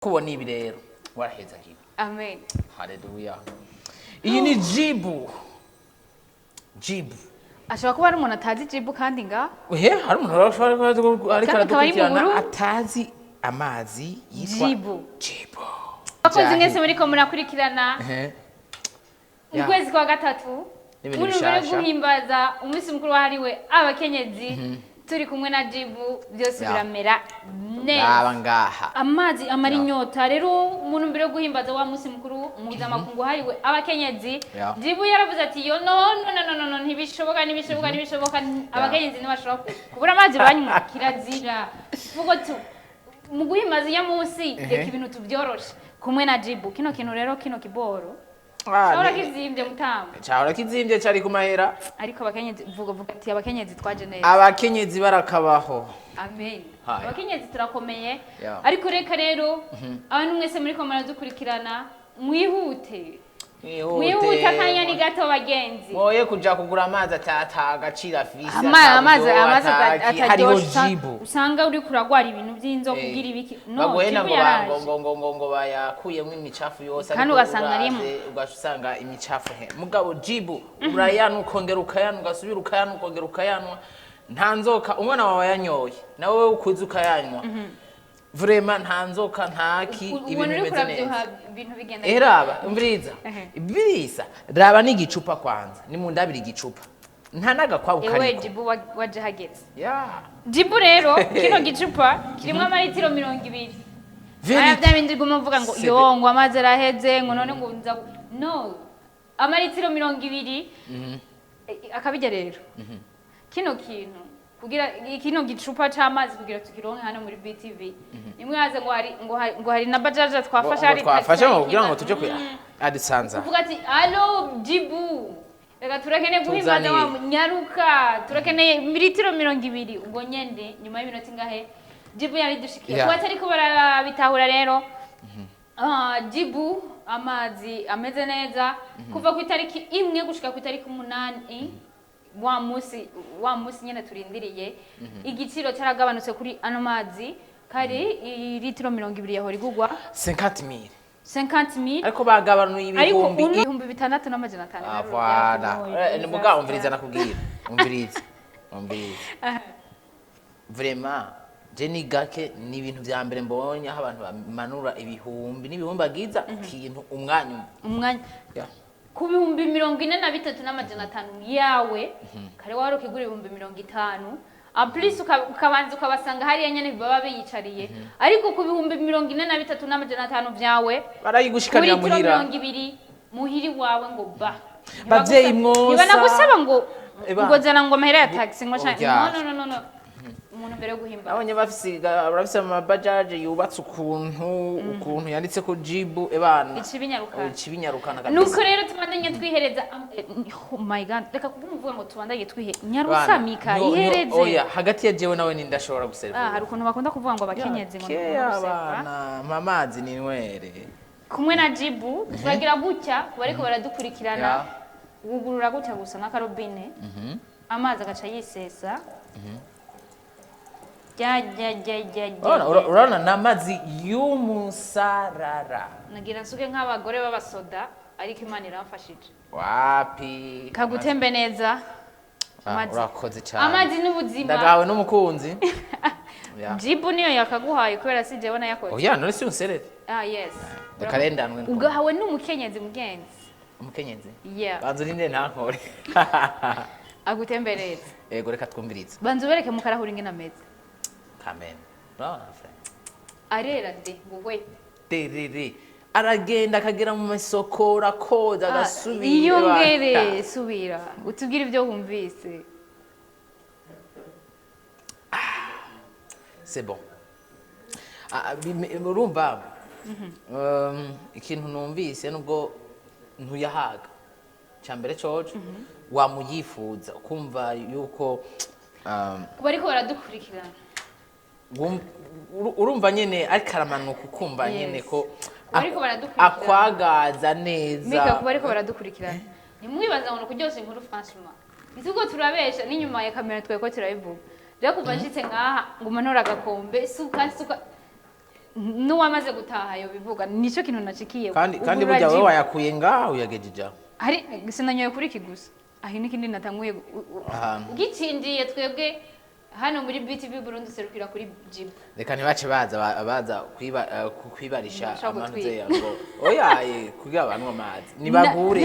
kubona ibi rero waraheza Jibu. Amen. Haleluya. Iyi ni Jibu. Jibu. Ashobora kuba ari umuntu atazi Jibu kandi nga? Hari umuntu ashobora ariko aradukurikirana atazi amazi yitwa Jibu. Jibu. Abakozi mwese muriko murakurikirana. Ukwezi kwa gatatu. Muntumbero guhimbaza umunsi mukuru wahariwe abakenyezi. Turi kumwe na Jibu byose biramera neza. Ngaha. Amazi amara inyota rero muntumbero guhimbaza wa munsi mukuru mpuzamakungu hariwe abakenyezi. Jibu yaravuze ati yo no ntibishoboka abakenyezi ntibashobora kubura amazi banywa kirazira. Vugo tu mu guhimbaza ya munsi reka ibintu tubyoroshe kumwe na Jibu. Kino kintu rero kino kiboro Chahora kizimbye mutamba. Chahora kizimbye cyari kumahera. Ariko abakenyezi vuga ati abakenyezi twaje neza. Abakenyezi barakabaho. Amen. Abakenyezi turakomeye. Ariko reka rero abantu mwese muri ko muradukurikirana mwihute. Mwihute akanya ni gato bagenzi. Moye kuja kugura amazi agacira afisa. Amazi hariho Jibu. Usanga uri kuragwara ibintu by'inzo kugira ibiki. No, ngo bayakuyemo imicafu yose kandi ugasanga arimo. Ugasanga imicafu he. Mugabo Jibu urayana ukongera ukayana ugasubira ukayana ukongera ukayanwa. Nta nzoka umwana wawe yanyoye. Nawe ukuze ukayanywa. Vraiment nta nzoka ntaki ibintu bimeze neza. Raba umviriza. Ibirisa raba n'igicupa kwanza. Ni mu ndabiri igicupa. Nta nagakwabu kariko. Ewe Jibu waje hageze. Jibu rero kino gicupa kirimo amaritiro 200. Aya byabindi gumuvuga ngo yo ngo amazi araheze ngo none ngo nza no. Amaritiro 200. Akabijya rero. Kino kintu kugira kino gicupa cy'amazi kugira tukironke hano muri BTV nimwe yaze ngo hari na bajaja twafasha ari kugira ngo tuje ku adisanza uvuga ati allo Jibu reka turakene guhimbaza wa nyaruka turakene militiro 200 ubwo nyende nyuma y'iminota ingahe Jibu yari dushikiye kuba atari ko barabitahura rero Jibu amazi ameze neza kuva ku itariki imwe gushika ku itariki 8 wa musi nyene turindiriye igiciro cyaragabanutse kuri ano mazi kare litiro 200 yahora igugwa 50,000 ariko bagabanuye ibihumbi 6,500 voilà ni muga umviriza nakubwira umviriza vraiment Jenny gake ni ibintu bya mbere mbonye aho abantu bamanura ibihumbi n'ibihumbi agiza kintu umwanya ku bihumbi 43,500 yawe kare wari ukigura ibihumbi 50 plus ukabanza ukabasanga hari nyene baba biyicariye ariko ku bihumbi 43,500 byawe barayigushikanira muhira 200 muhiri wawe ngo ba bavyeyi mwosa niba nagusaba ngo zana ngo mahera ya taxi ngo no umuntu mbere yo guhimba abonye bafise amabajaje yubatse ukuntu yanditse ko Jibu ebana ikibinyarukana kabisa nuko rero tubandanye twihereza oh my god reka kugumuvuga ngo tubandanye nyarusamika ihereze oya hagati ya jewe nawe nindashobora guserva hari ukuntu bakunda kuvuga ngo abakenyezi ngo abana mamazi ni nwere kumwe na Jibu twagira gutya bariko baradukurikirana gugurura gutya gusa nka karobine amazi agaca yisesa urabona n'amazi y'umusarara nagira nsuke nk'abagore b'abasoda ariko Imana iramfashije wapi kagutembe neza urakoze cyane amazi n'ubuzima ndagawe n'umukunzi Jibu niyo yakaguhaye kubera si jewe nayakoze oya none si unserete yes ndakarendanwe ugahawe n'umukenyezi mugenzi banzu ninde ntankore agutembereza yego reka twumvirize banzu bereke mu karahuri ngina meza Amen. Brother friend. Arera de wowe. Terere. Aragenda akagera mu masoko rakoza agasubira. Iyongere subira. Utubwire ibyo wumvise. C'est bon. Urumva. Ikintu numvise nubwo ntuyahaga. Cyambere coje wamuyifuza ukumva yuko bariko baradukurikirana. Urumva nyene ariko aramanuka ukumva nyene ko akwagaza neza mika kuba ariko baradukurikirana nimwibaza ngo kuryosha inkuru franchement nitugo turabesha n'inyuma ya kamera tweko turayivuga rero kuva nshitse ngaha ngo manora gakombe suka nuwamaze gutaha yo bivuga nico kintu nacikiye kandi burya wewe wayakuye ngaho uyagejija hari sinanyoye kuri kigusa aho n'ikindi natanguye ugicindiye twebwe hano muri BTV Burundi serukira kuri Jibu reka ntibace baza kwibarisha amanze yango oyaye kugira abantu amazi nibagure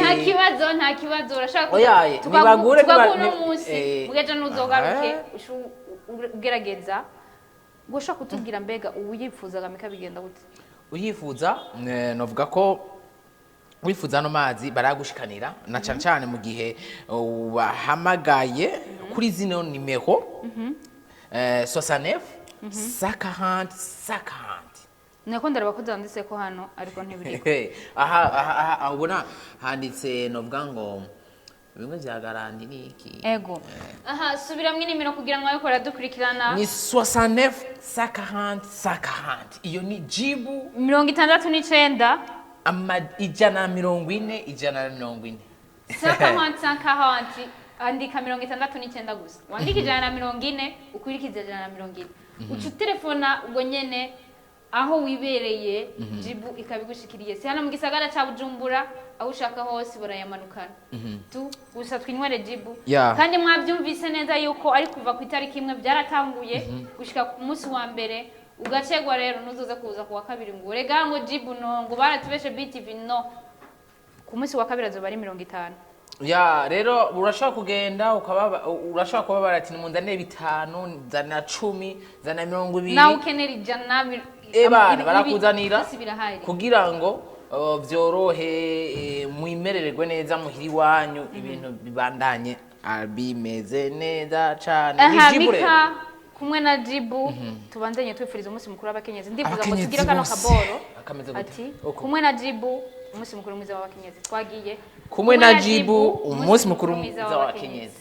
nta kibazo urashaka oyaye nibagure no munsi mugeje nuzogaruke ugerageza gushaka kutubwira mbega uyifuza gamika bigenda gute uyifuza novuga ko wifuza no mazi baragushikanira na cyane mu gihe wahamagaye kuri zino nimero 69 50 50 nako ndarabakoze handitse ko hano ariko ntibiri aha ubona handitse novuga ngo bimwe bya garanti niki ego aha subiramwe nimero kugira ngo ayikora dukurikirana ni 69 50 50 iyo ni Jibu 69 ijana 40 50 andika 69 gusa wandika ijana 40 ukurikiza ijana 40 ucu telefona ubwo nyene aho wibereye Jibu ikabigushikiriye si hano mu gisagara ca Bujumbura aho ushaka hose barayamanukana tu gusa twinywere Jibu kandi mwabyumvise neza yuko ari kuva ku itariki imwe byaratanguye gushika ku munsi wa mbere ugacegwa rero nuzoza kuza ku wa kabiri ngo rega ngo Jibu no ngo baratubeshe BTV no ku munsi wa kabiri azoba ari 50 rero urashaka kugenda urashaka kuba barati mundane 5 zana 10 zana 20 na ukenera ijana barakuzanira kugira ngo vyorohe mwimerererwe neza muhiri wanyu ibintu bibandanye bimeze neza cyane ni Jibu rero kumwe na Jibu tubandanye twifuriza umunsi mukuru w'abakenyezi ndifuza ko tugira kano kaboro ati kumwe na Jibu umunsi mukuru mwiza w'abakenyezi twagiye kumwe na Jibu umunsi mukuru mwiza w'abakenyezi.